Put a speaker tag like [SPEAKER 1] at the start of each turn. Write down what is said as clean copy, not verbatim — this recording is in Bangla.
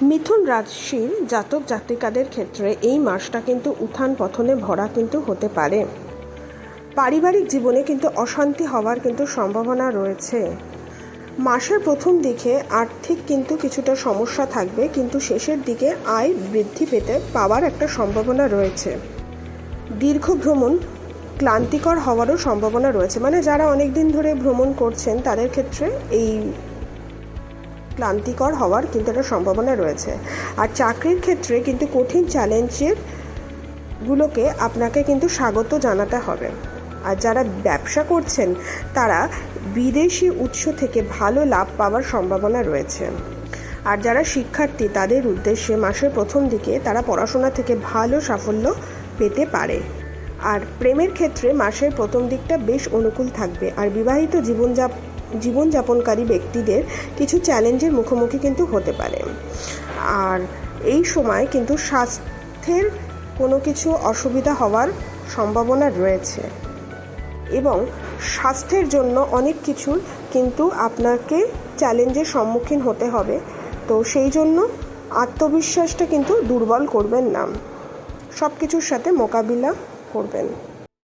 [SPEAKER 1] মিথুন রাশির জাতক জাতিকাদের ক্ষেত্রে এই মাসটা কিন্তু উত্থান পতনে ভরা কিন্তু হতে পারে। পারিবারিক জীবনে কিন্তু অশান্তি হওয়ার কিন্তু সম্ভাবনা রয়েছে। মাসের প্রথম দিকে আর্থিক কিন্তু কিছুটা সমস্যা থাকবে, কিন্তু শেষের দিকে আয় বৃদ্ধি পাওয়ার একটা সম্ভাবনা রয়েছে। দীর্ঘ ভ্রমণ ক্লান্তিকর হওয়ারও সম্ভাবনা রয়েছে, মানে যারা অনেক দিন ধরে ভ্রমণ করছেন তাদের ক্ষেত্রে এই ক্লান্তিকর হওয়ার কিন্তু একটা সম্ভাবনা রয়েছে। আর চাকরির ক্ষেত্রে কিন্তু কঠিন চ্যালেঞ্জগুলোকে আপনাকে কিন্তু স্বাগত জানাতে হবে। আর যারা ব্যবসা করছেন তারা বিদেশি উৎস থেকে ভালো লাভ পাওয়ার সম্ভাবনা রয়েছে। আর যারা শিক্ষার্থী তাদের উদ্দেশ্যে মাসের প্রথম দিকে তারা পড়াশোনা থেকে ভালো সাফল্য পেতে পারে। আর প্রেমের ক্ষেত্রে মাসের প্রথম দিকটা বেশ অনুকূল থাকবে। আর বিবাহিত জীবনযাপনকারী ব্যক্তিদের কিছু চ্যালেঞ্জের মুখোমুখি কিন্তু হতে পারে। আর এই সময় কিন্তু স্বাস্থ্যের কোনো কিছু অসুবিধা হওয়ার সম্ভাবনা রয়েছে এবং স্বাস্থ্যের জন্য অনেক কিছুর কিন্তু আপনাকে চ্যালেঞ্জের সম্মুখীন হতে হবে। তো সেই জন্য আত্মবিশ্বাসটা কিন্তু দুর্বল করবেন না, সব কিছুর সাথে মোকাবিলা করবেন।